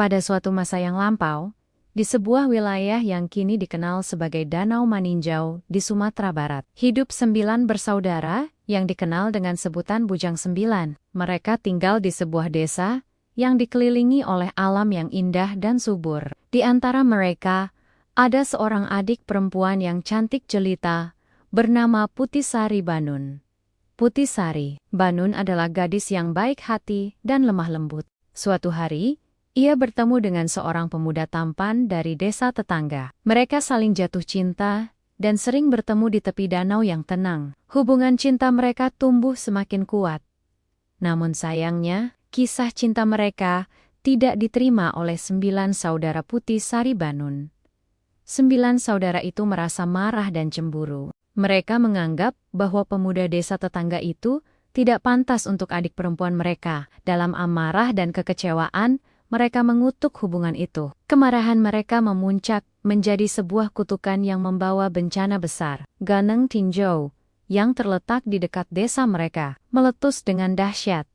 Pada suatu masa yang lampau, di sebuah wilayah yang kini dikenal sebagai Danau Maninjau di Sumatera Barat, hidup 9 bersaudara yang dikenal dengan sebutan Bujang 9. Mereka tinggal di sebuah desa yang dikelilingi oleh alam yang indah dan subur. Di antara mereka, ada seorang adik perempuan yang cantik jelita bernama Putisari Banun. Putisari Banun adalah gadis yang baik hati dan lemah lembut. Suatu hari, ia bertemu dengan seorang pemuda tampan dari desa tetangga. Mereka saling jatuh cinta dan sering bertemu di tepi danau yang tenang. Hubungan cinta mereka tumbuh semakin kuat. Namun sayangnya, kisah cinta mereka tidak diterima oleh 9 saudara Putisari Banun. 9 saudara itu merasa marah dan cemburu. Mereka menganggap bahwa pemuda desa tetangga itu tidak pantas untuk adik perempuan mereka. Dalam amarah dan kekecewaan, mereka mengutuk hubungan itu. Kemarahan mereka memuncak menjadi sebuah kutukan yang membawa bencana besar. Ganeng Tinjau, yang terletak di dekat desa mereka, meletus dengan dahsyat.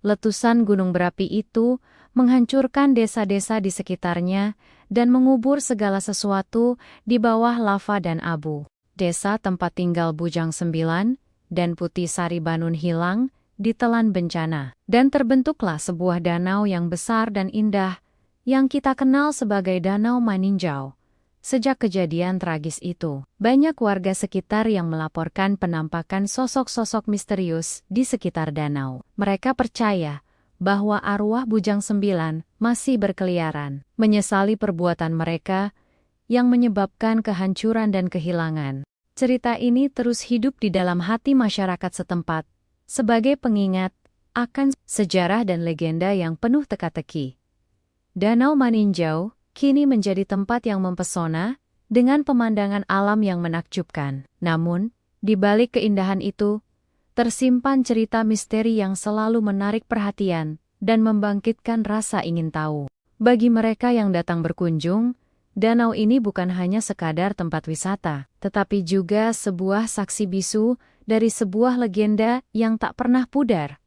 Letusan gunung berapi itu menghancurkan desa-desa di sekitarnya dan mengubur segala sesuatu di bawah lava dan abu. Desa tempat tinggal Bujang 9 dan Putisari Banun hilang ditelan bencana, dan terbentuklah sebuah danau yang besar dan indah yang kita kenal sebagai Danau Maninjau. Sejak kejadian tragis itu, banyak warga sekitar yang melaporkan penampakan sosok-sosok misterius di sekitar danau. Mereka percaya bahwa arwah Bujang 9 masih berkeliaran, menyesali perbuatan mereka yang menyebabkan kehancuran dan kehilangan. Cerita ini terus hidup di dalam hati masyarakat setempat sebagai pengingat akan sejarah dan legenda yang penuh teka-teki. Danau Maninjau kini menjadi tempat yang mempesona dengan pemandangan alam yang menakjubkan. Namun, di balik keindahan itu, tersimpan cerita misteri yang selalu menarik perhatian dan membangkitkan rasa ingin tahu. Bagi mereka yang datang berkunjung, danau ini bukan hanya sekadar tempat wisata, tetapi juga sebuah saksi bisu dari sebuah legenda yang tak pernah pudar.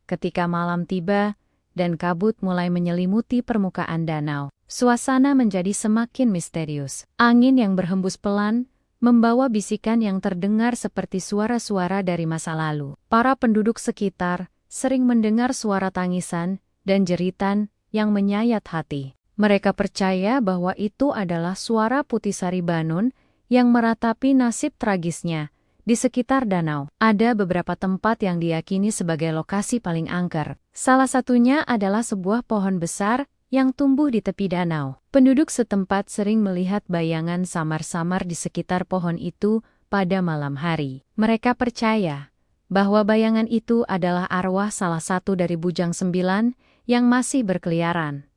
Ketika malam tiba dan kabut mulai menyelimuti permukaan danau, suasana menjadi semakin misterius. Angin yang berhembus pelan membawa bisikan yang terdengar seperti suara-suara dari masa lalu. Para penduduk sekitar sering mendengar suara tangisan dan jeritan yang menyayat hati. Mereka percaya bahwa itu adalah suara Putisari Banun yang meratapi nasib tragisnya di sekitar danau. Ada beberapa tempat yang diyakini sebagai lokasi paling angker. Salah satunya adalah sebuah pohon besar yang tumbuh di tepi danau. Penduduk setempat sering melihat bayangan samar-samar di sekitar pohon itu pada malam hari. Mereka percaya bahwa bayangan itu adalah arwah salah satu dari Bujang 9 yang masih berkeliaran.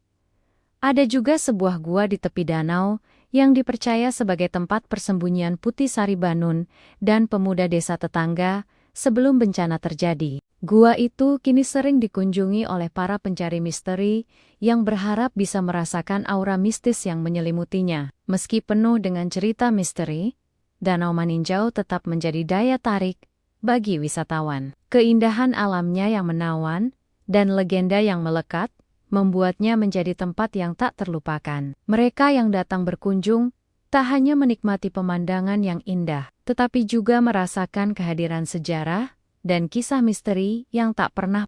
Ada juga sebuah gua di tepi danau yang dipercaya sebagai tempat persembunyian Putisari Banun dan pemuda desa tetangga sebelum bencana terjadi. Gua itu kini sering dikunjungi oleh para pencari misteri yang berharap bisa merasakan aura mistis yang menyelimutinya. Meski penuh dengan cerita misteri, Danau Maninjau tetap menjadi daya tarik bagi wisatawan. Keindahan alamnya yang menawan dan legenda yang melekat membuatnya menjadi tempat yang tak terlupakan. Mereka yang datang berkunjung tak hanya menikmati pemandangan yang indah, tetapi juga merasakan kehadiran sejarah dan kisah misteri yang tak pernah